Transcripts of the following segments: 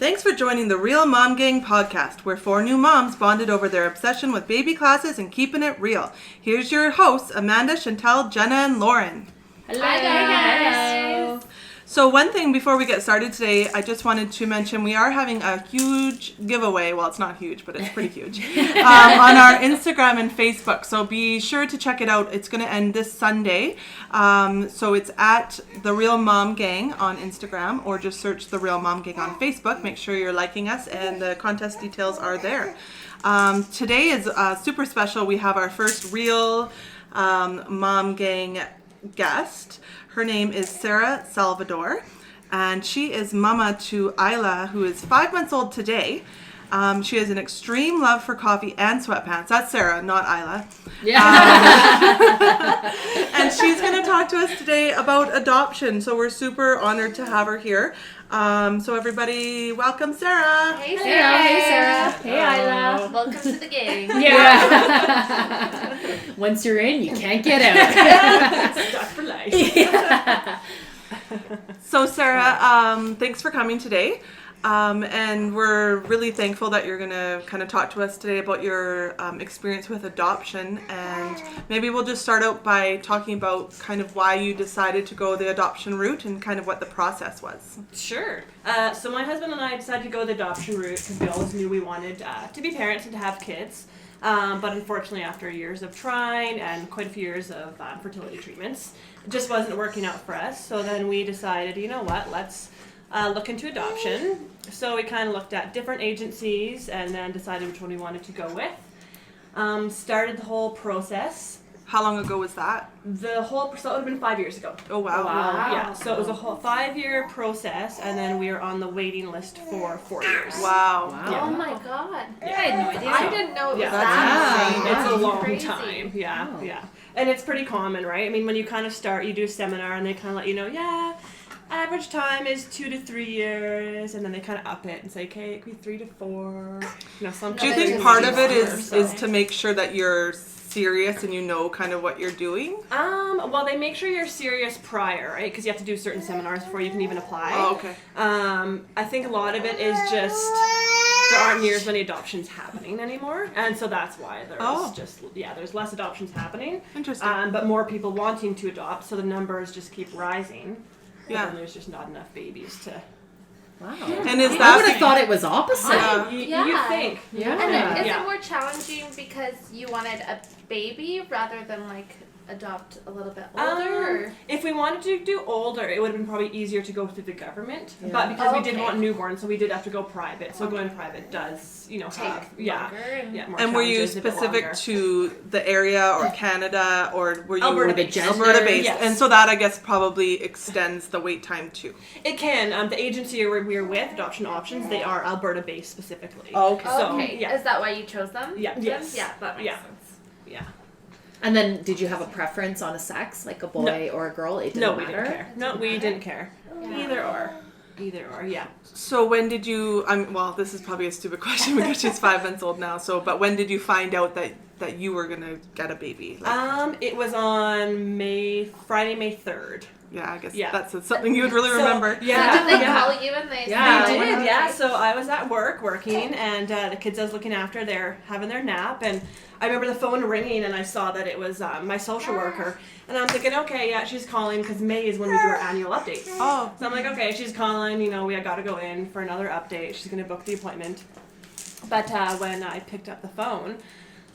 Thanks for joining the Real Mom Gang podcast, where 4 new moms bonded over their obsession with baby classes and keeping it real. Here's your hosts, Amanda, Chantel, Jenna, and Lauren. Hello. Hi guys. So one thing before we get started today, I just wanted to mention we are having a huge giveaway. Well, it's not huge, but it's pretty huge. On our Instagram and Facebook. So be sure to check it out. It's going to end this Sunday. So it's at The Real Mom Gang on Instagram, or just search The Real Mom Gang on Facebook. Make sure you're liking us, and the contest details are there. Today is super special. We have our first real Mom Gang guest. Her name is Sarah Salvador, and she is mama to Isla, who is 5 months old today. She has an extreme love for coffee and sweatpants. That's Sarah, not Isla. Yeah. And she's going to talk to us today about adoption. So we're super honored to have her here. So everybody, welcome Sarah. Hey Sarah. Hey Sarah. Hey Isla. Welcome to the gang. Yeah. Once you're in, you can't get out. Stuck for life. Yeah. So Sarah, thanks for coming today. And we're really thankful that you're going to kind of talk to us today about your experience with adoption. And maybe we'll just start out by talking about kind of why you decided to go the adoption route and kind of what the process was. Sure. So my husband and I decided to go the adoption route because we always knew we wanted to be parents and to have kids. But unfortunately, after years of trying and quite a few years of fertility treatments, it just wasn't working out for us. So then we decided, you know what, let's look into adoption. So we kind of looked at different agencies and then decided which one we wanted to go with. Started the whole process. How long ago was that? So it would have been 5 years ago. Oh, wow. Yeah, so it was a whole 5-year process, and then we were on the waiting list for 4 years. Wow. Yeah. Oh my god. Yeah. I had no idea. I didn't know it was Yeah. that That's long. It's a long Crazy. time. Yeah, Oh. yeah. And it's pretty common, right? I mean, when you kind of start, you do a seminar, and they kind of let you know, average time is 2 to 3 years, and then they kind of up it and say, okay, it could be 3 to 4. You know, some. Do you That's think just part of it longer, is to make sure that you're serious and you know kind of what you're doing? Well, they make sure you're serious prior, right? Because you have to do certain seminars before you can even apply. Oh, okay. I think a lot of it is just there aren't near as many adoptions happening anymore, and so that's why there's less adoptions happening. Interesting. But more people wanting to adopt, so the numbers just keep rising. Yeah. And there's just not enough babies to. Wow. And is I that would have thought it was opposite. You think? Yeah. And is Yeah. it more challenging because you wanted a baby rather than like adopt a little bit older? Or? If we wanted to do older, it would have been probably easier to go through the government. Yeah. But because we did Okay. want newborn, so we did have to go private. So going private does, Take have longer and more And were you challenges, a bit specific longer. to the area or Canada, or were you Alberta-based. Alberta-based? Yes. And so that, I guess, probably extends the wait time too. It can. The agency we're with, Adoption Options, they are Alberta-based specifically. Oh, okay. So, Okay. yeah. Is that why you chose them? Yeah. Then? Yes. Yeah, that makes Yeah. sense. Yeah. And then, did you have a preference on a sex, like a boy or a girl? It didn't No, matter. we didn't care. No, we didn't care. Yeah. Either or, yeah. So when did you, well, this is probably a stupid question because she's 5 months old now, but when did you find out that you were going to get a baby? It was on Friday, May 3rd. Yeah, I guess Yeah. that's something you would really So, remember. yeah. So did they Yeah. call you and they Yeah. said, They did, "Oh, yeah. okay." So I was at work working, and the kids I was looking after, they're having their nap, and I remember the phone ringing, and I saw that it was my social worker, and I'm thinking, okay, yeah, she's calling because May is when we do our annual update. Oh. So I'm like, okay, she's calling, we got to go in for another update. She's going to book the appointment. But when I picked up the phone,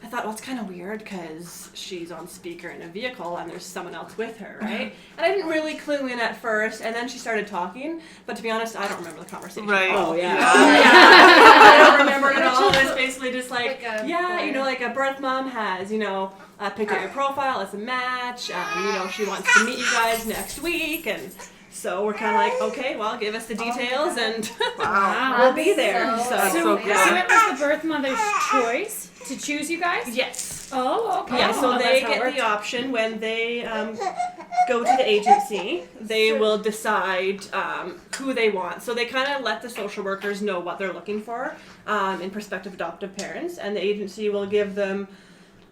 I thought, well, it's kind of weird because she's on speaker in a vehicle and there's someone else with her, right? And I didn't really clue in at first, and then she started talking, but to be honest, I don't remember the conversation. Right. Oh, yeah. I don't remember it at all. It's basically just like Like a like a birth mom has, picked out your profile as a match, she wants to meet you guys next week, and so we're kind of like, okay, well, give us the details, and Wow. we'll be there. So That's So, so cool. cool. So it was the birth mother's choice to choose you guys? yes. Oh, okay. Yeah, so Oh, they that's how it get works. the option when they go to the agency. They will decide who they want. So they kind of let the social workers know what they're looking for in prospective adoptive parents, and the agency will give them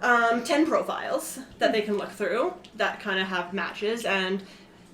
10 profiles that they can look through that kind of have matches, and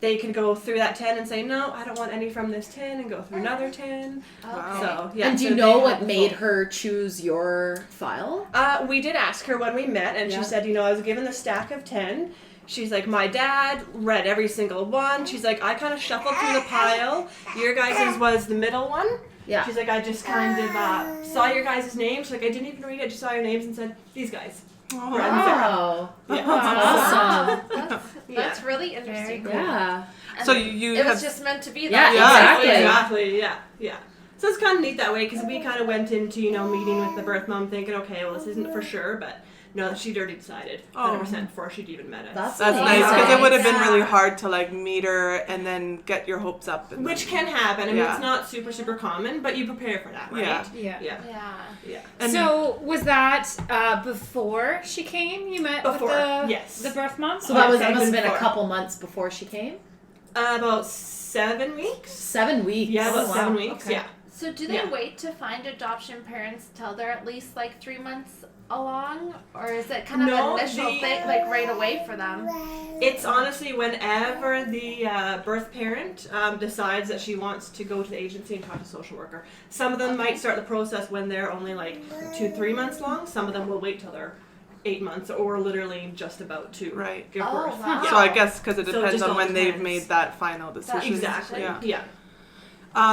they could go through that tin and say, no, I don't want any from this tin, and go through another tin. Wow. So, yeah. And do so you know they what had made full- her choose your file? We did ask her when we met, and Yeah. she said, I was given the stack of 10. She's like, my dad read every single one. She's like, I kind of shuffled through the pile. Your guys' was the middle one. Yeah. She's like, I just kind of saw your guys' names. She's like, I didn't even read it. I just saw your names and said, these guys. Oh, Right. Wow. Yeah. Awesome. That's really interesting. Yeah. And So you it have was just meant to be Yeah, that. exactly. Yeah. So it's kind of neat that way because we kind of went into, meeting with the birth mom thinking, okay, well, this isn't for sure, but no, she'd already decided 100% before she'd even met us. That's nice because it would have been Yeah. really hard to like meet her and then get your hopes up. And Which then, can happen. I mean, Yeah. it's not super, super common, but you prepare for that, right? Yeah. Yeah. Yeah. And So was that before she came? You met Before, with yes. the birth mom? So that Okay, must have been a before. couple months before she came? About 7 weeks. 7 weeks. Yeah, about Oh, wow. 7 weeks. Okay. Yeah. So do they Yeah. wait to find adoption parents till they're at least like 3 months along, or is it kind of No, an initial the- thing, like right away for them? It's honestly whenever the birth parent decides that she wants to go to the agency and talk to a social worker. Some of them might start the process when they're only like 2-3 months long. Some of them will wait till they're 8 months or literally just about to Right. give Oh, birth. wow. Yeah. So I guess because it So it depends just on all when they've depends. made that final decision. Exactly. Yeah. Yeah.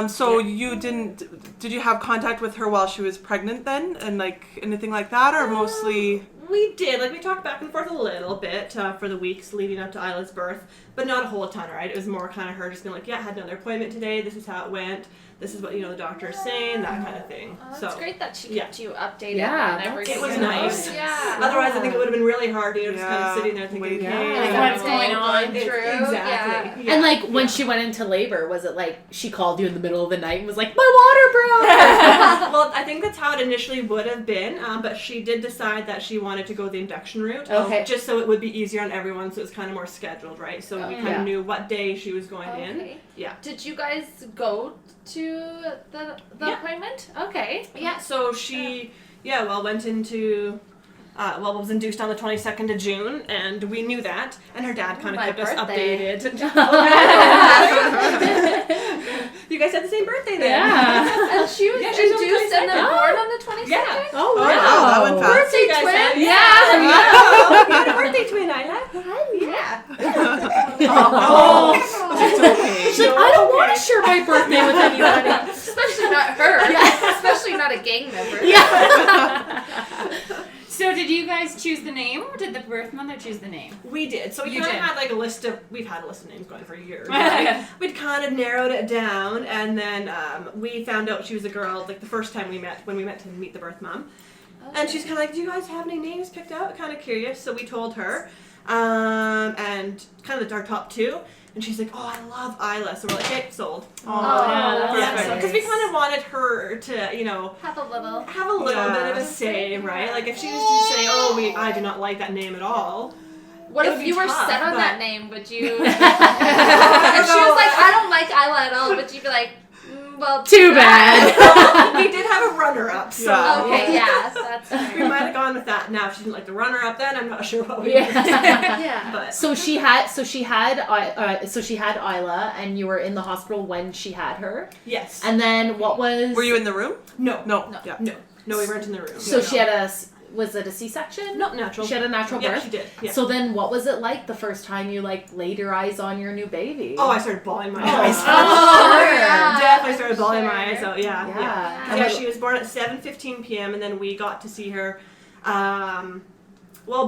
So you did you have contact with her while she was pregnant then, and like anything like that, or mostly? We did. Like, we talked back and forth a little bit for the weeks leading up to Isla's birth, but not a whole ton, right? It was more kind of her just being like, yeah, I had another appointment today. This is how it went. This is what, the doctor is saying, that kind of thing. Oh, that's great that she kept you updated Yeah, on that's everything. It was so nice. Yeah. Otherwise, I think it would have been really hard, just kind Yeah. of sitting there thinking, Waiting. okay, Yeah. Like, I what's don't know. going on? Going through. Exactly. Yeah. And like when she went into labor, was it like she called you in the middle of the night and was like, my water broke? Well, I think that's how it initially would have been, but she did decide that she wanted to go the induction route, Okay. just so it would be easier on everyone, so it was kind of more scheduled, right? So we kind Yeah. of knew what day she was going in. Okay. Yeah. Did you guys go to the Yeah. appointment? Okay. Yeah, so she, went into, was induced on the 22nd of June, and we knew that, and her dad kind of My kept us birthday. updated. You guys had the same birthday then. Yeah. And she was Yeah, she's on the induced and then 22nd. born on the 22nd? Yeah. Oh, Oh, wow. wow, that went fast. Birthday You guys twin? had- Yeah. You had a birthday twin, Isla. Yeah. Oh. Okay. She's like, I don't want to share my birthday with anybody. Especially not her. Especially not a gang member. Yeah. So did you guys choose the name, or did the birth mother choose the name? We did. So we You kind of did. had like we've had a list of names going for years. Right? We'd kind of narrowed it down, and then we found out she was a girl like the first time when we met to meet the birth mom. And she's kind of like, do you guys have any names picked out? Kind of curious. So we told her, and kind of our top two. And she's like, oh, I love Isla. So we're like, okay, sold. Oh, that's Yeah, perfect. because we kind of wanted her to, Have a little. have a little Yeah. bit of a say, right? Like if she was to say, oh, I do not like that name at all. What It if would you be were tough, set on but- that name? Would you? If she was like, I don't like Isla at all, would you be like, well, Too bad. We did have a runner-up, so Yeah. Okay, yeah, that's we fair. might have gone with that. Now, if she didn't like the runner-up, then I'm not sure what we Yeah. would have done. Yeah. But So she had Isla, and you were in the hospital when she had her. yes, And then what was? Were you in the room? no, No. No. Yeah. no, we weren't in the room. So she had was it a C-section? not natural. She had a natural Yeah, birth. she did. Yeah. So then, what was it like the first time you laid your eyes on your new baby? Oh, I started bawling my Oh, eyes. oh, sure. Definitely started For bawling sure. my eyes out. Yeah, yeah. Yeah. Yeah, she was born at 7:15 p.m. and then we got to see her,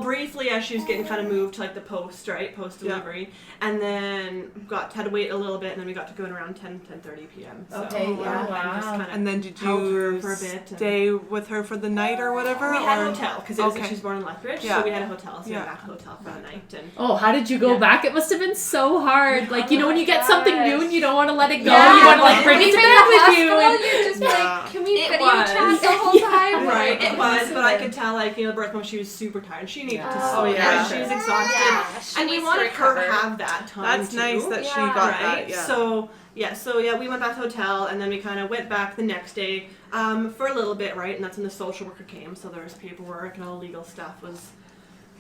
briefly as she was getting kind of moved to like the post delivery, and then had to wait a little bit, and then we got to go in around 10:30 p.m. So, Okay, yeah. and just kind of And then did held her you for a bit and- stay with her for the night or whatever? we had a or- hotel because Okay. she was born in Lethbridge, Yeah. so we had a hotel. So we Yeah. went back to the hotel for the night, and Oh, how did you go Yeah. back? It must have been so hard. Like, you know, when you get gosh. something new and you don't want to let it go, Yeah. you want to bring it to Even bed in the with you. hospital, And, you're just Yeah. like, can we It video was. chat the whole time? right, it was, but I Sure. could tell the birth mom, she was super tired. She needed to Oh, sleep. yeah. Right? She was exhausted. Yeah, she And we needs wanted to her recover. to have that time. That's too. nice that she Yeah. got right? that. Yeah. So we went back to the hotel, and then we kind of went back the next day for a little bit, right? And that's when the social worker came. So there was paperwork and all the legal stuff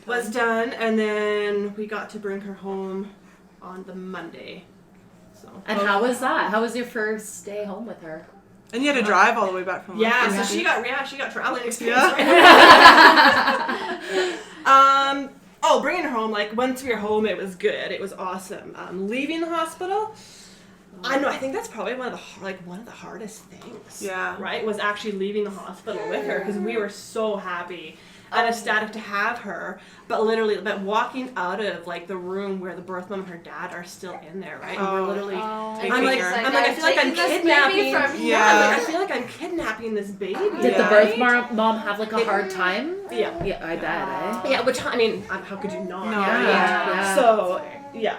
was done, and then we got to bring her home on the Monday. So. And how was that? How was your first day home with her? And you had to drive all the way back from Yeah, London. so she got traveling experience. Yeah. Right? Bringing her home, like once we were home, it was good. It was awesome. Leaving the hospital, I think that's probably one of the hardest things. Yeah. Right, was actually leaving the hospital with her because we were so happy and ecstatic to have her, but walking out of like the room where the birth mom and her dad are still in there, right? And we're literally. I'm like, I feel like I'm kidnapping. I feel like I'm kidnapping this baby. Did the birth mom have like a hard time? Yeah. Yeah, I bet. Yeah, which I mean, how could you not? No, right? yeah. So. Yeah.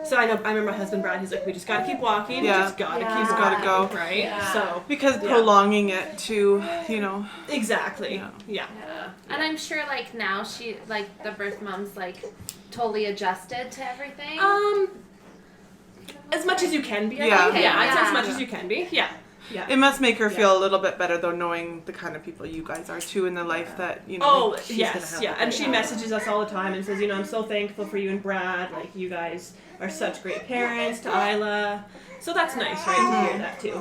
So I remember my husband Brad, he's like, we just gotta keep walking, Yeah. we just gotta He's gotta go. right? Yeah. So Because prolonging it to, exactly. Yeah. And I'm sure like now she like the birth mom's like totally adjusted to everything. As much as you can be, I Yeah. think. Yeah, I'd say Yeah. as much as you can be. Yeah. Yeah. It must make her feel a little bit better though, knowing the kind of people you guys are too in the life that, Oh, she's yes, gonna have yeah. to And pay she that. messages us all the time and says, I'm so thankful for you and Brad. Like, you guys are such great parents to Isla. So that's nice, right, to hear that too.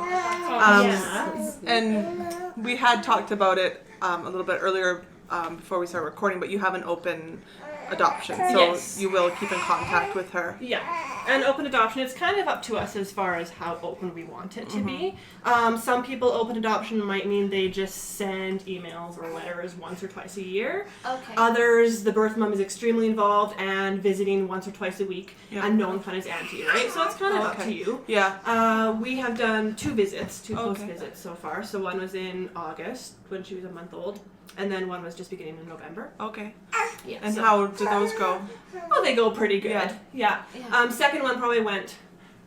And we had talked about it a little bit earlier before we started recording, but you have an open adoption, so Yes. you will keep in contact with her. Yeah, and open adoption, it's kind of up to us as far as how open we want it to be. Some people, open adoption might mean they just send emails or letters once or twice a year. Okay. Others, the birth mom is extremely involved and visiting once or twice a week, Yeah. and no one kind of is auntie, right? So it's kind of up Okay. to you. Yeah. We have done two post Okay. visits so far. So one was in August when she was a month old, and then one was just beginning in November. Okay. Yeah. And so- how do those go? Oh, they go pretty good. Yeah. Yeah. Second one probably went,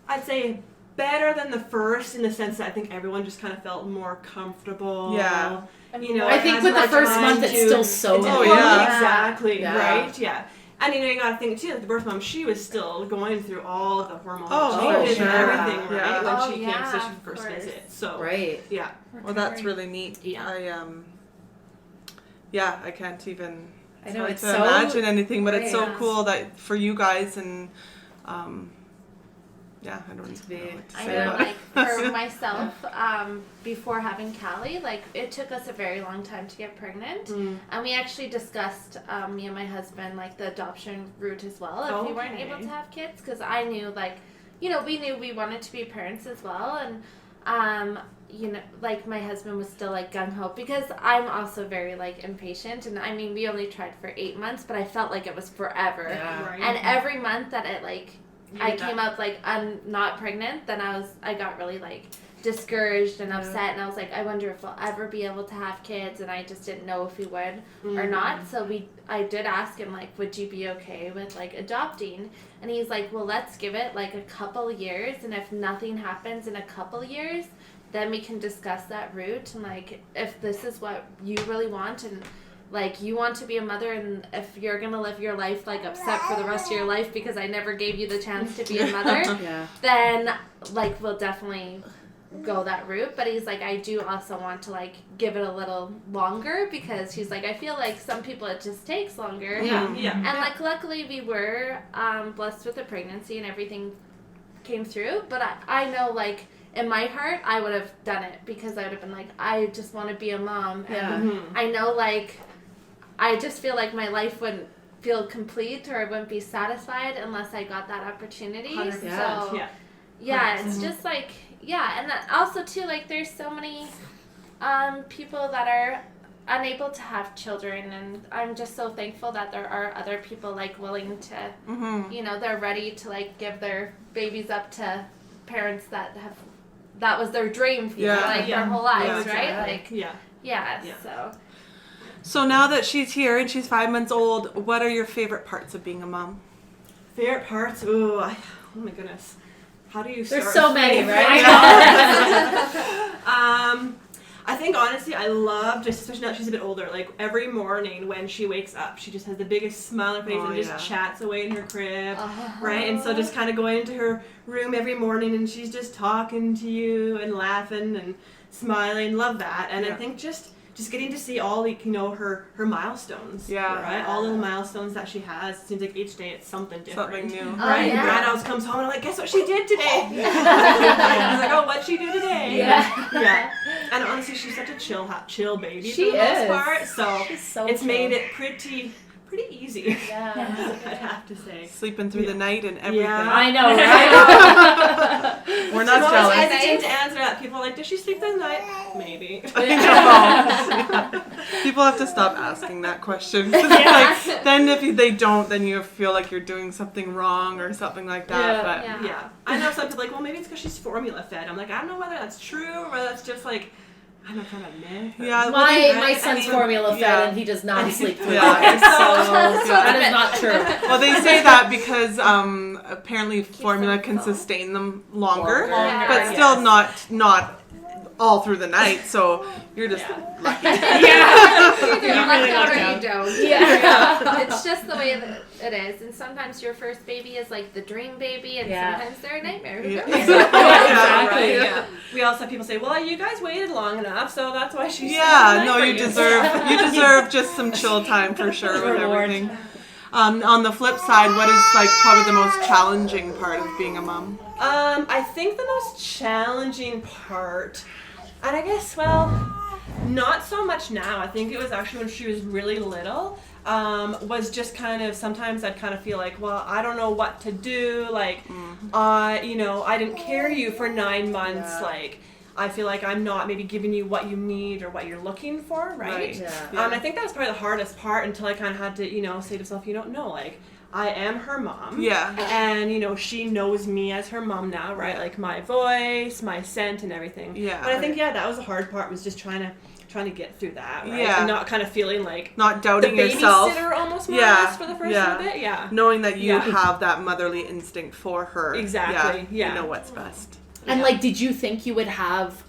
I'd say, better than the first in the sense that I think everyone just kind of felt more comfortable. Yeah. I think with the first month, it's still so Oh, new. yeah. Exactly. Yeah. Right. Yeah. And you gotta think too, like the birth mom, she was still going through all of the hormonal Oh, changes sure. and everything, right? Yeah. When Oh, she came, yeah, so she of first course. visit. So Right. yeah. Well, that's really neat. Yeah. I can't even I know, it's to so imagine anything, but it's so great. cool that for you guys and I don't know what to I say know, about it. like for myself, before having Callie, like it took us a very long time to get pregnant, and we actually discussed me and my husband like the adoption route as well if we weren't able to have kids, because I knew like we knew we wanted to be parents as well, and like my husband was still like gung-ho because I'm also very like impatient, and I mean we only tried for 8 months, but I felt like it was forever. Yeah. Right. And every month that it like I did that. came up like I'm not pregnant, then I got really like discouraged and upset, and I was like, I wonder if we'll ever be able to have kids, and I just didn't know if we would or not. So I did ask him like, would you be okay with like adopting? And he's like, well, let's give it like a couple years, and if nothing happens in a couple years, then we can discuss that route, and like if this is what you really want, and like you want to be a mother, and if you're gonna live your life like upset for the rest of your life because I never gave you the chance to be a mother, Yeah. then like we'll definitely go that route. But he's like, I do also want to like give it a little longer, because he's like, I feel like some people it just takes longer. Yeah. Yeah. And like luckily we were blessed with a pregnancy and everything came through, but I know like in my heart I would have done it, because I would have been like, I just want to be a mom, and Yeah. I know like I just feel like my life wouldn't feel complete, or I wouldn't be satisfied unless I got that opportunity. 100%. So Yeah. it's just like and that also too, like there's so many people that are unable to have children, and I'm just so thankful that there are other people like willing to they're ready to like give their babies up to parents that was their dream for their whole lives, Yeah, right? exactly. Like Yeah. So now that she's here and she's 5 months old, what are your favorite parts of being a mom? Favorite parts? Oh my goodness. How do you start? There's so many, favorite? right? I think honestly, I love, just especially now that she's a bit older, like every morning when she wakes up, she just has the biggest smile on her face and just chats away in her crib, right? And so just kind of going into her room every morning and she's just talking to you and laughing and smiling. Love that. And I think just just getting to see all, like, you know, her milestones. Yeah. Right? All the milestones that she has. It seems like each day it's something different. Something new. Right? yeah. Grandma always comes home and I'm like, guess what she did today? I was like, oh, what'd she do today? Yeah. And honestly, she's such a chill baby She for the most is. part. So She's so it's chill. made it pretty easy. Yeah. I'd have to say. Sleeping through the night and everything. Yeah. I know, right? We're I'm not always jealous. hesitant to answer that. People are like, does she sleep through the night? Maybe. I know. People have to stop asking that question. Like, then if they don't, then you feel like you're doing something wrong or something like that. Yeah. But Yeah. Yeah. I know some people are like, well, maybe it's because she's formula fed. I'm like, I don't know whether that's true or whether that's just like, I don't know, kind of myth. yeah, My I son's mean, formula fed yeah. and he does not sleep through Yeah. the night, so Yeah. that is not true. Well, they say that because apparently formula can sustain them longer, Longer, but still not all through the night. So you're just lucky. Either You luck really out lucked or out. you don't. Yeah. It's just the way that it is. And sometimes your first baby is like the dream baby, and Yeah. sometimes they're a nightmare. Yeah. Exactly. Yeah. We also have people say, well, you guys waited long enough, so that's why she's Yeah, staying the no, night you for deserve just some chill time for sure with Reward. everything. On the flip side, what is like probably the most challenging part of being a mom? I think the most challenging part, and I guess, well, not so much now. I think it was actually when she was really little, was just kind of, sometimes I'd kind of feel like, well, I don't know what to do. Like, you know, I didn't carry you for 9 months. Yeah. Like, I feel like I'm not maybe giving you what you need or what you're looking for, right? Yeah. I think that was probably the hardest part until I kind of had to, you know, say to myself, you don't know, like, I am her mom. Yeah. And, you know, she knows me as her mom now, right? Like, my voice, my scent, and everything. Yeah. But I think, yeah, that was the hard part, was just trying to get through that, right? Yeah. And not kind of feeling like Not the doubting yourself. babysitter almost more or Yeah. less for the first Yeah. little bit. Yeah. Knowing that you Yeah. have that motherly instinct for her. Exactly, yeah. You know what's best. And Yeah. like, did you think you would have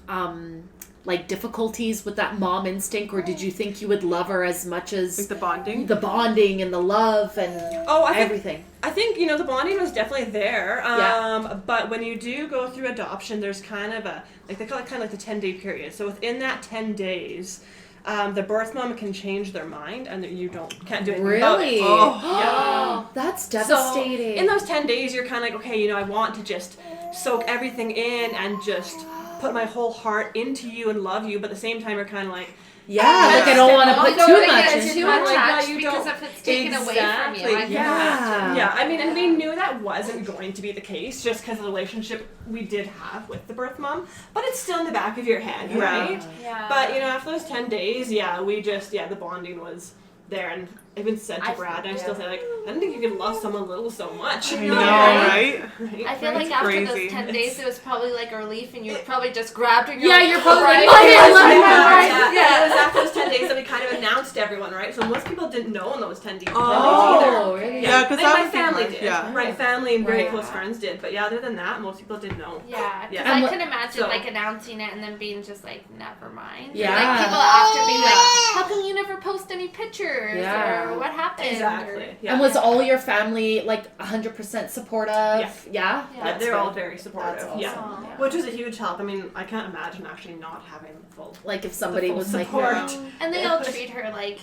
like difficulties with that mom instinct, or did you think you would love her as much Like as the bonding. the bonding and the love and I think everything? I think, you know, the bonding was definitely there. Yeah. But when you do go through adoption, there's kind of a, like, they call it kind of like the 10-day period. So within that 10 days, the birth mom can change their mind, and that you can't do anything about it. Really? Oh. That's devastating. So in those 10 days, you're kind of like, okay, you know, I want to just soak everything in and just put my whole heart into you and love you, but at the same time, you're kind of like, yeah, like I don't want to put You don't too wanna much get into too it. attached you because don't- if it's taken away from you, I Exactly, can yeah. imagine. Yeah, I mean, and we knew that wasn't going to be the case just because of the relationship we did have with the birth mom, but it's still in the back of your head, Yeah. right? Yeah. But, you know, after those 10 days, the bonding was there, and I even said to Brad, and I still say, like, I don't think you can love someone little so much. I know, know, right? right? I feel It's like after crazy. those 10 days, it was probably like a relief, and you probably just grabbed her. And Yeah, like, you're probably like, "Alright, "Okay, I love you, yeah, right." Yeah, it was after those 10 days that we kind of announced to everyone, right? So most people didn't know in those 10 days, Oh. either. Really? Yeah, because Like, that my would be family hard. did, Yeah. right? Family and very Right. close friends did, but yeah, other than that, most people didn't know. Yeah, because Yeah. I And can imagine so- like announcing it and then being just like, never mind. Yeah. Like people after being like, how come you never post any pictures? Yeah. Or what happened? Exactly. Or, Yeah. And was all your family like 100% supportive? Yeah. Yeah. Yeah, they're all very supportive. That's awesome. Yeah. Aw. Which was a huge help. I mean, I can't imagine actually not having full. Like if somebody full was like, support. no. And they all treat her like.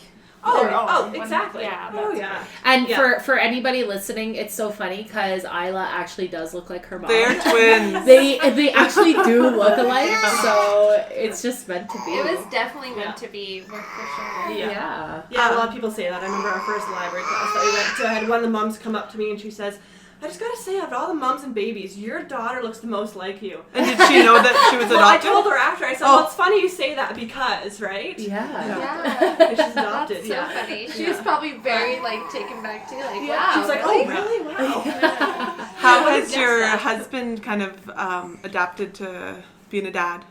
Oh, their oh, own. exactly. Yeah. Oh, that's yeah. And Yeah. for anybody listening, it's so funny because Isla actually does look like her mom. They're twins. They actually do look alike, so it's just meant to be. It was definitely meant Yeah. to be, for sure. yeah. Yeah, a lot of people say that. I remember our first library class that we went to. I had one of the moms come up to me and she says, I just gotta say, out of all the moms and babies, your daughter looks the most like you. And did she know that she was Well, I adopted? told her after. I said, Oh. well, it's funny you say that because, right? Yeah. Yeah. She's adopted, That's so yeah. funny. She was probably very like taken back too. Like, wow. She's like, really? oh, really? Wow. How I has would've your guessed that. husband kind of adapted to being a dad?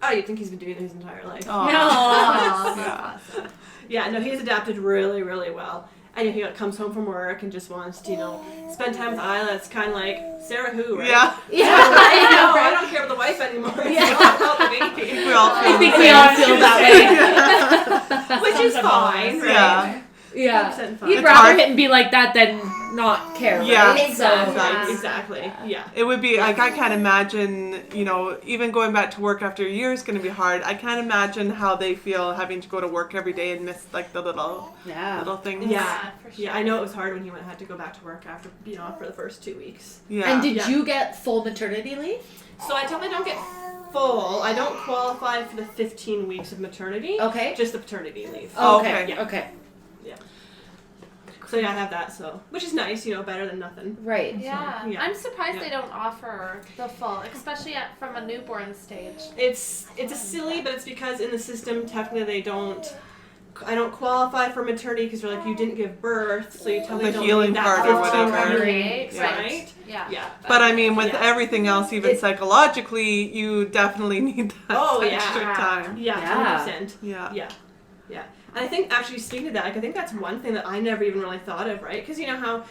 Oh, you'd think he's been doing it his entire life. Oh. Aw, Yeah. that's awesome. Yeah, no, he's adapted really, really well. And he comes home from work and just wants to, you know, spend time with Isla. It's kind of like Sarah who, right? Yeah. I know. I don't care about the wife anymore. It's all about the baby. We all I feel think the we same. all feel that way. Which is Sums up all fine, this. right? Yeah. Yeah. 100% fine. You'd It's rather hard. it be like that than not care, Yeah. right? Exactly. Yeah. It would be like I can't imagine, even going back to work after a year is going to be hard. I can't imagine how they feel having to go to work every day and miss like the little things. Yeah. for sure. Yeah, I know it was hard when he had to go back to work after being off for the first 2 weeks. Yeah. And did Yeah. you get full maternity leave? So I definitely don't get full. I don't qualify for the 15 weeks of maternity. Okay. Just the paternity leave. Oh, Okay. okay. Yeah. Okay. So yeah, I have that. So which is nice, better than nothing. Right. Yeah. Yeah. I'm surprised Yeah. they don't offer the full, especially from a newborn stage. It's a silly, but it's because in the system technically I don't qualify for maternity because they're like you didn't give birth, so you technically The don't healing need that part or 15 whatever. weeks, Yeah. right? Yeah. Yeah. But I mean, with Yeah. everything else, even It- psychologically, you definitely need that Oh, yeah. extra time. Yeah, Yeah. 100%. Yeah. Yeah. Yeah. And I think actually speaking to that, I think that's one thing that I never even really thought of, right? Because you know how,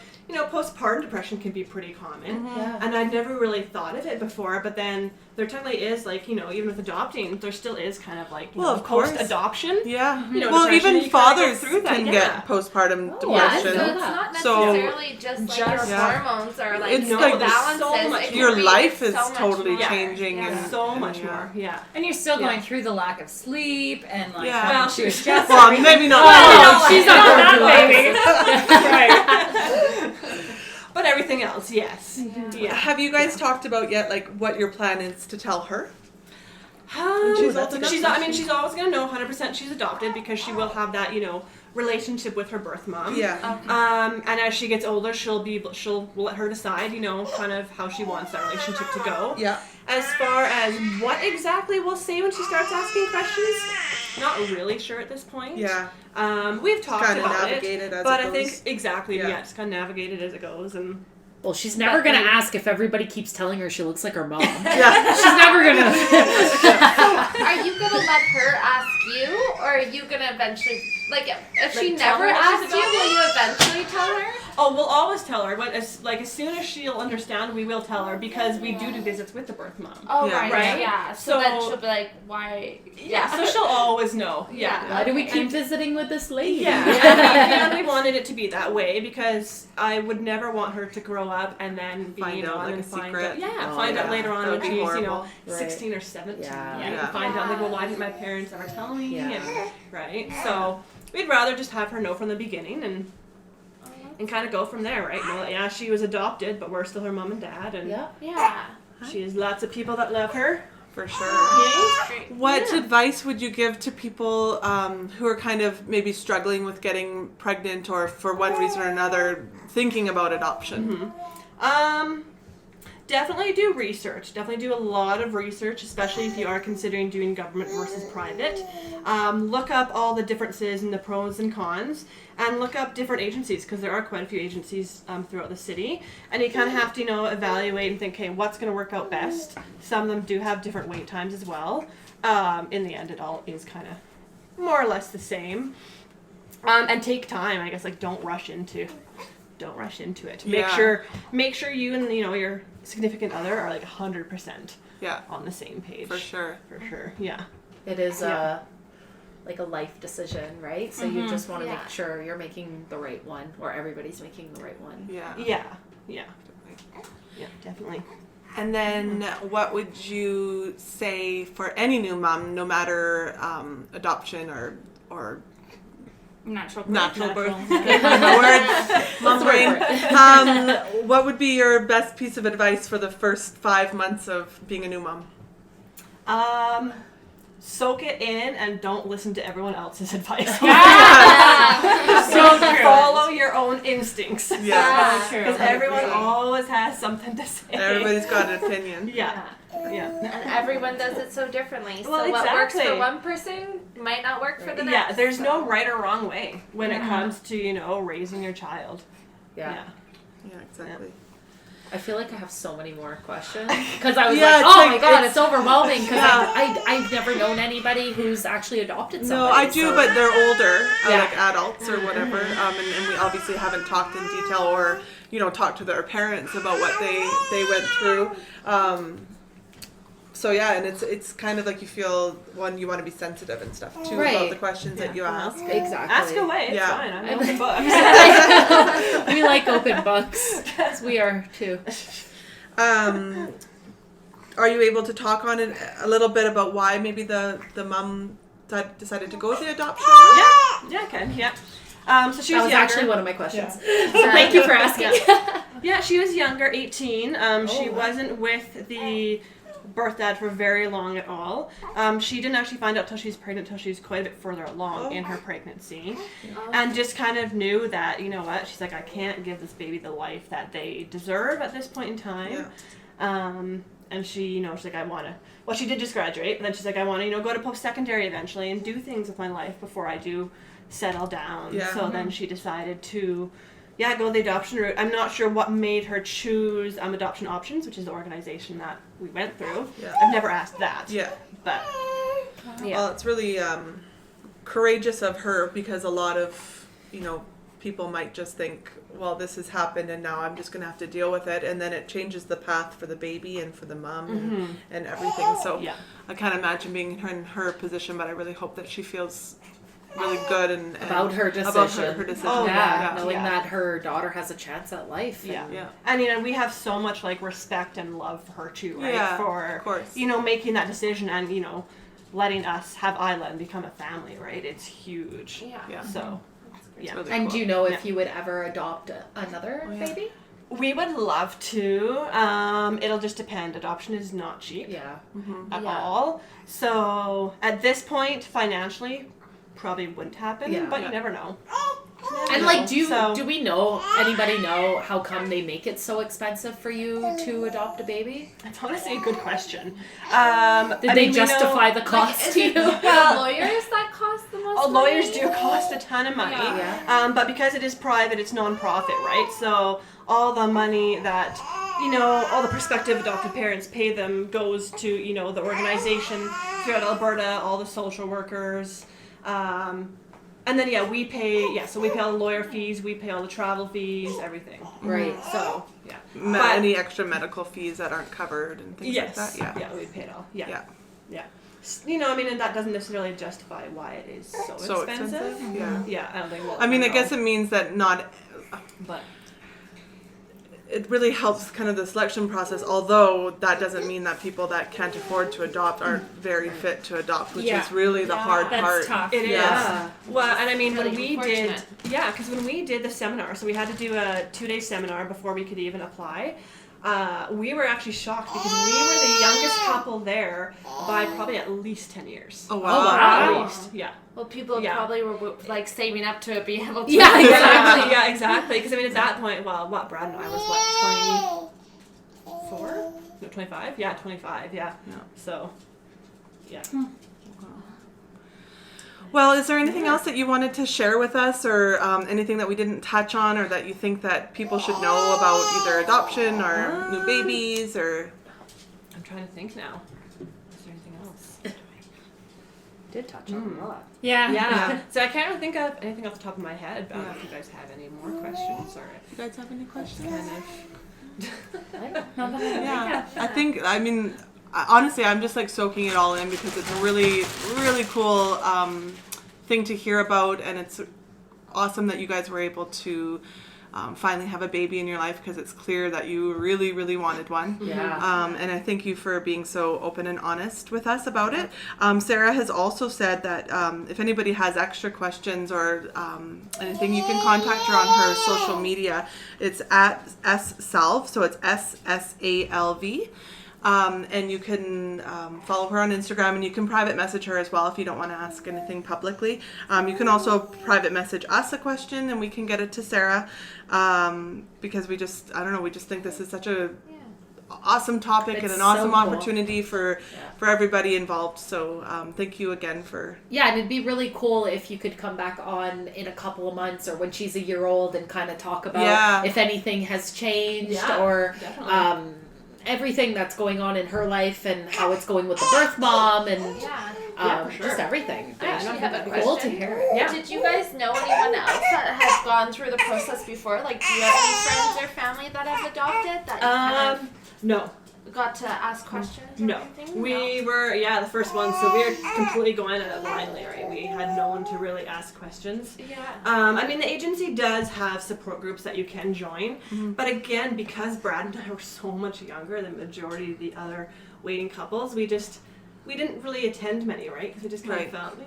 postpartum depression can be pretty common. Yeah. And I'd never really thought of it before, but then there technically is like, even with adopting, there still is kind of like, Well, of course. post-adoption. Yeah. You know, Well, depression, even you kinda go fathers through that, can yeah. get postpartum Oh, yeah, So depression. it's not So- necessarily just like your Yeah. hormones or like It's your like balances. so much It can Your be life is so much totally more. changing Yeah. and So much yeah. more, yeah. And you're still Yeah. going through the lack of sleep and like Yeah. having Well, to adjust. Well, maybe not. Oh, she's not going that through baby. Right. But everything else, yes. Yeah. Have you guys talked about yet, like, what your plan is to tell her? She's that's a good she's always gonna know 100% she's adopted because she will have that, relationship with her birth mom. Yeah. And as she gets older, we'll let her decide, kind of how she wants that relationship to go. Yeah. As far as what exactly we'll say when she starts asking questions, not really sure at this point. Yeah. We've talked Kind of about navigate it as but it I think goes. exactly, Yeah. just kind of navigate it as it goes, and Well, she's never But, gonna like- ask if everybody keeps telling her she looks like her mom. Yeah. She's never gonna. Are you gonna let her ask you, or are you gonna eventually, like, if she Like, tell never her that she's asks you, will you eventually tell her? oh, we'll always tell her. But as soon as she'll understand, we will tell her because we do visits with the birth mom. Oh, Yeah. right, Right. yeah. So then So- she'll be like, why? Yeah, so she'll always know. Yeah. Why do we keep And- visiting with this lady? Yeah, and we wanted it to be that way because I would never want her to grow up and then be, Find out, like, and a find secret. out, Oh, find out yeah. later on That when would be she's, horrible. Right. 16 or 17. Yeah. And Yeah. find out, like, well, why didn't my parents ever tell me? Yeah. And, right? So we'd rather just have her know from the beginning and kind of go from there, right? Well, yeah, she was adopted, but we're still her mom and dad, and Yeah. Yeah. she has lots of people that love her. For sure. Yay. What Yeah. advice would you give to people who are kind of maybe struggling with getting pregnant or for one reason or another thinking about adoption? Definitely do research. Definitely do a lot of research, especially if you are considering doing government versus private. Look up all the differences and the pros and cons, and look up different agencies because there are quite a few agencies throughout the city. And you kind of have to, evaluate and think, okay, what's going to work out best. Some of them do have different wait times as well. In the end, it all is kind of more or less the same. And take time. I guess don't rush into it. Yeah. Make sure you and your significant other are 100% Yeah, on the same page. for sure. For sure. Yeah. It is Yeah. like a life decision, right? So you just want to Yeah. make sure you're making the right one, or everybody's making the right one. Yeah. Yeah. Yeah. Yeah, definitely. And then what would you say for any new mom, no matter adoption or Natural birth. natural birth? Natural. Words, mom brain. What would be your best piece of advice for the first 5 months of being a new mom? Soak it in and don't listen to everyone else's advice. So true. Follow your own instincts. Yeah. So true. Because everyone always has something to say. Everybody's got an opinion. Yeah. Yeah. And everyone does it so differently. Well, so what works exactly. for one person might not work for the next. Yeah, there's so. no right or wrong way when it comes to, raising your child. Yeah. Yeah, exactly. I feel like I have so many more questions because I was Yeah, like, it's oh like- my god, it's- it's overwhelming because Yeah. I've never known anybody who's actually adopted somebody. No, I do, so- but they're older, Yeah. like adults or whatever, and we obviously haven't talked in detail or, talked to their parents about what they went through. So yeah, and it's kind of like you feel one, you want to be sensitive and stuff too Right. about the questions that you ask. Exactly. Ask away. It's Yeah. fine. I'm open books. We like open books. As we are too. Are you able to talk on it a little bit about why maybe the mom decided to go with the adoption route? Yeah, I can. Yeah. So she That was was younger. actually one of my questions. So thank you for asking. Yeah, she was younger, 18. She wasn't with the birth dad for very long at all. She didn't actually find out till she was pregnant, till she was quite a bit further along in her pregnancy. And just kind of knew that, you know what, she's like, I can't give this baby the life that they deserve at this point in time. And she, you know, she's like, I want to, well, she did just graduate, but then she's like, I want to, you know, go to post-secondary eventually and do things with my life before I do settle down. Yeah. So then she decided to, go the adoption route. I'm not sure what made her choose Adoption Options, which is the organization that we went through. Yeah. I've never asked that. Yeah. But, Well, it's really courageous of her, because a lot of, you know, people might just think, well, this has happened and now I'm just going to have to deal with it. And then it changes the path for the baby and for the mom and everything. So Yeah. I can't imagine being in her position, but I really hope that she feels really good and About her decision. About her decision. Oh, Yeah, knowing Yeah. that her daughter has a chance at life. Yeah. And Yeah. And, you know, we have so much, like, respect and love for her, too, right? Yeah, For, of course. you know, making that decision and, you know, letting us have Isla and become a family, right? It's huge. Yeah. So, yeah. really And cool. do you know if you would ever adopt another yeah. baby? We would love to. It'll just depend. Adoption is not cheap Yeah. at Yeah. all. So, at this point, financially, probably wouldn't happen, Yeah. but Yeah. you never know. And like, do So- we know, anybody know how come they make it so expensive for you to adopt a baby? That's honestly a good question. Did they justify the cost to you? Well, lawyers that cost the most Lawyers money? do cost a ton of money, Yeah. but because it is private, it's non-profit, right? So all the money that, you know, all the prospective adopted parents pay them goes to, you know, the organization throughout Alberta, all the social workers, and then we pay, so we pay all the lawyer fees, we pay all the travel fees, everything. Right. So, But- Any extra medical fees that aren't covered and things like that. Yeah. we pay it all. Yeah. You know, I mean, and that doesn't necessarily justify why it is so expensive. Yeah. Yeah, I don't think we'll I mean, I ever guess know. it means that But it really helps kind of the selection process, although that doesn't mean that people that can't afford to adopt aren't very fit to adopt, which Yeah. is really the hard That's part. tough. it is. Yeah. Well, and I mean, when Really we did, unfortunate. because when we did the seminar, so we had to do a 2-day seminar before we could even apply. We were actually shocked because we were the youngest couple there by probably at least 10 years. Oh, Oh, wow. wow. At least, yeah. Well, people Yeah. probably were like saving up to be able to. Yeah, Exactly. Yeah, exactly. Because I mean, at that point, well, Brad and I was 24? No, 25. Yeah, 25. Yeah. Yeah. So, yeah. Well, is there anything else that you wanted to share with us, or anything that we didn't touch on, or that you think that people should know about either adoption or new babies, or? I'm trying to think now. Is there anything else? Did touch on a lot. Yeah. Yeah. So I can't really think of anything off the top of my head. But I don't know if you guys have any more questions or You guys have any questions? kind of. Yeah, I mean, honestly, I'm just like soaking it all in, because it's a really, really cool thing to hear about, and it's awesome that you guys were able to finally have a baby in your life, because it's clear that you really, really wanted one. Yeah. And I thank you for being so open and honest with us about it. Sarah has also said that if anybody has extra questions or anything, you can contact her on her social media. It's at ssalv, so it's SSALV. And you can follow her on Instagram, and you can private message her as well if you don't want to ask anything publicly. You can also private message us a question, and we can get it to Sarah, because we just think this is such a awesome topic and It's an awesome so cool. opportunity for everybody involved. So thank you again for. Yeah, and it'd be really cool if you could come back on in a couple of months or when she's a year old and kind of talk about if anything has changed or definitely. everything that's going on in her life and how it's going with the birth mom and Yeah. for sure. just everything. I actually have a Cool to question. hear it. Yeah. Did you guys know anyone else that has gone through the process before? Like, do you have any friends or family that have adopted that you kind of... No. got to ask questions or No, anything? we were the first one, so we were completely going at it blindly, right? We had no one to really ask questions. Yeah. I mean, the agency does have support groups that you can join, but again, because Brad and I were so much younger than the majority of the other waiting couples, we didn't really attend many, right? Because we just kind of felt,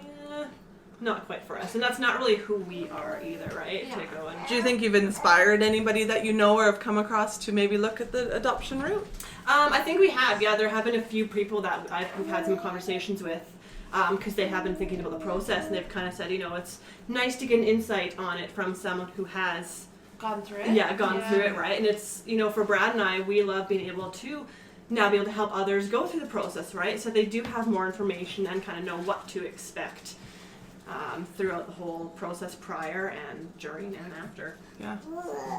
not quite for us, and that's not really who we are either, right? Yeah. To go and Do you think you've inspired anybody that you know or have come across to maybe look at the adoption route? I think we have. Yeah, there have been a few people that we've had some conversations with, because they have been thinking about the process, and they've kind of said, it's nice to get an insight on it from someone who has Gone through it? Yeah, gone through it, right? And it's, for Brad and I, we love being able to now be able to help others go through the process, right? So they do have more information and kind of know what to expect throughout the whole process prior and during and after. Yeah.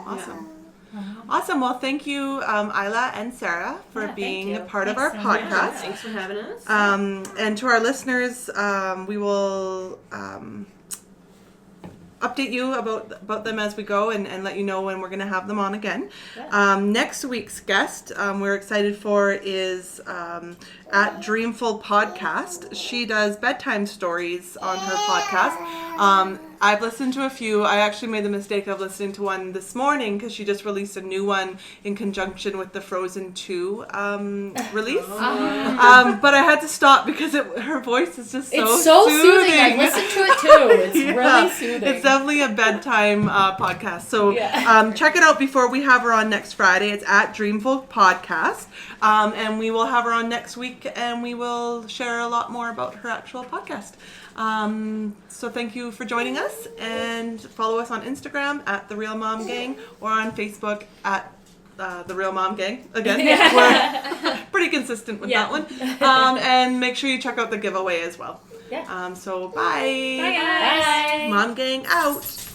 Awesome. Awesome. Well, thank you, Isla and Sarah, for being a part of our podcast. Thanks for having us. And to our listeners, we will update you about them as we go and let you know when we're going to have them on again. Next week's guest we're excited for is at Dreamful Podcast. She does bedtime stories on her podcast. I've listened to a few. I actually made the mistake of listening to one this morning because she just released a new one in conjunction with the Frozen 2 release. But I had to stop because her voice is just It's so soothing. I listened to it too. It's really soothing. It's definitely a bedtime podcast. So check it out before we have her on next Friday. It's at Dreamful Podcast. And we will have her on next week and we will share a lot more about her actual podcast. So thank you for joining us, and follow us on Instagram at The Real Mom Gang or on Facebook at The Real Mom Gang. Again, we're pretty consistent with that one. And make sure you check out the giveaway as well. So bye. Bye, guys. Mom Gang out.